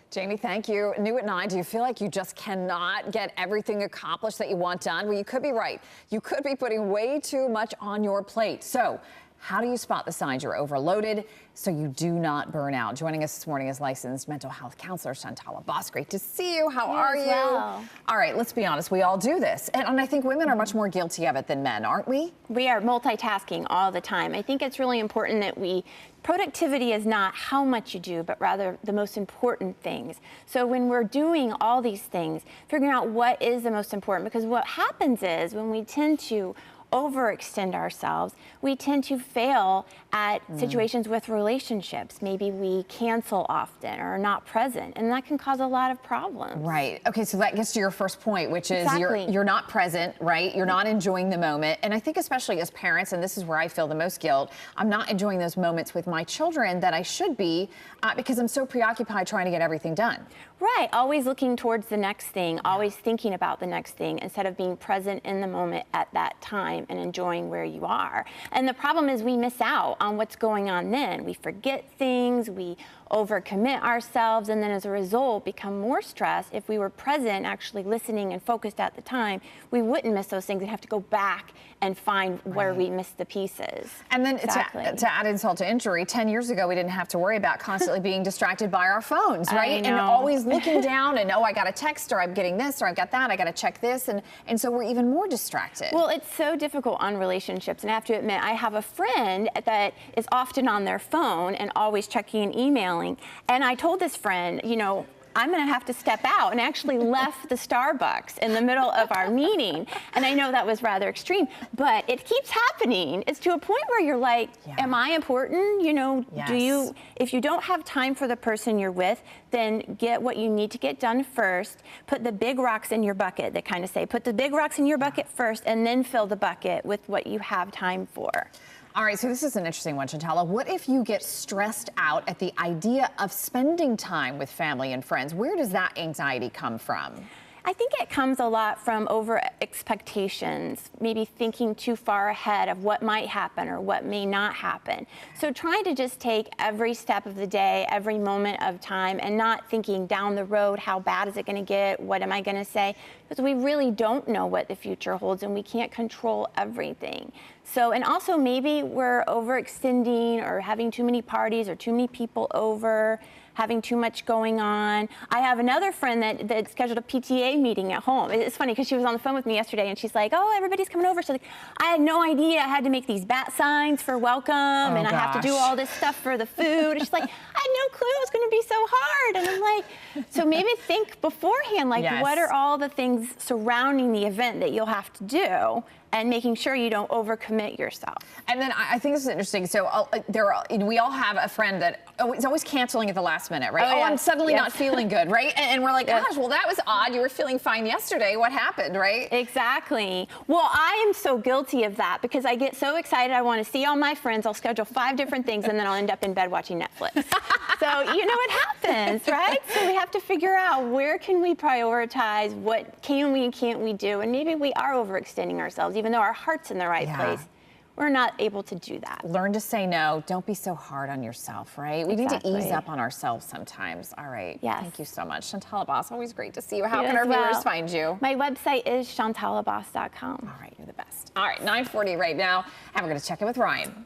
Jamie, thank you. New at 9, do you feel like you just cannot get everything accomplished that you want done? Well, you could be right. You could be putting way too much on your plate. So how do you spot the signs you're overloaded so you do not burn out? Joining us this morning is licensed mental health counselor Shantala Boss. Great to see you. How are you? Well. All right, let's be honest. We all do this. And I think women are much more guilty of it than men, aren't we? We are multitasking all the time. I think it's really important that productivity is not how much you do, but rather the most important things. So when we're doing all these things, figuring out what is the most important, because what happens is when we tend to overextend ourselves, we tend to fail at situations with relationships. Maybe we cancel often or are not present, and that can cause a lot of problems. Right. Okay, so that gets to your first point, which is Exactly. you're not present, right? You're not enjoying the moment. And I think especially as parents, and this is where I feel the most guilt, I'm not enjoying those moments with my children that I should be because I'm so preoccupied trying to get everything done. Right, always looking towards the next thing, always thinking about the next thing instead of being present in the moment at that time and enjoying where you are. And the problem is we miss out on what's going on then. We forget things, we overcommit ourselves, and then as a result become more stressed. If we were present, actually listening and focused at the time, we wouldn't miss those things and have to go back and find where we missed the pieces. And then to add insult to injury, 10 years ago, we didn't have to worry about constantly being distracted by our phones, right? And always looking down and, oh, I got a text, or I'm getting this, or I've got that, I got to check this. And so we're even more distracted. Well, it's so difficult on relationships. And I have to admit, I have a friend that is often on their phone and always checking and emailing. And I told this friend, you know, I'm going to have to step out, and actually left the Starbucks in the middle of our meeting. And I know that was rather extreme, but it keeps happening. It's to a point where you're like, am I important? You know, if you don't have time for the person you're with, then get what you need to get done first. Put the big rocks in your bucket. They kind of say, put the big rocks in your bucket first, and then fill the bucket with what you have time for. All right, so this is an interesting one, Shantala. What if you get stressed out at the idea of spending time with family and friends? Where does that anxiety come from? I think it comes a lot from over expectations, maybe thinking too far ahead of what might happen or what may not happen. So trying to just take every step of the day, every moment of time, and not thinking down the road, how bad is it going to get? What am I going to say? Because we really don't know what the future holds, and we can't control everything. So, and also maybe we're overextending or having too many parties or too many people over, having too much going on. I have another friend that scheduled a PTA meeting at home. It's funny because she was on the phone with me yesterday and she's like, oh, everybody's coming over. She's like, I had no idea I had to make these bat signs for welcome and I have to do all this stuff for the food. And she's like, I had no clue it was going to be so hard. And I'm like, so maybe think beforehand, like what are all the things surrounding the event that you'll have to do, and making sure you don't overcommit yourself. And then I think this is interesting. So we all have a friend that is always canceling at the last minute, right? I'm suddenly not feeling good, right? And we're like, gosh, well, that was odd. You were feeling fine yesterday. What happened, right? Exactly. Well, I am so guilty of that because I get so excited. I want to see all my friends. I'll schedule 5 different things, and then I'll end up in bed watching Netflix. So you know what happens, right? So we have to figure out where can we prioritize, what can we and can't we do, and maybe we are overextending ourselves. Even though our heart's in the right place, we're not able to do that. Learn to say no. Don't be so hard on yourself, right? We need to ease up on ourselves sometimes. All right. Yes. Thank you so much. Shantala Boss, always great to see you. How can our viewers find you? My website is shantalaboss.com. All right, you're the best. All right, 9:40 right now, and we're going to check in with Ryan.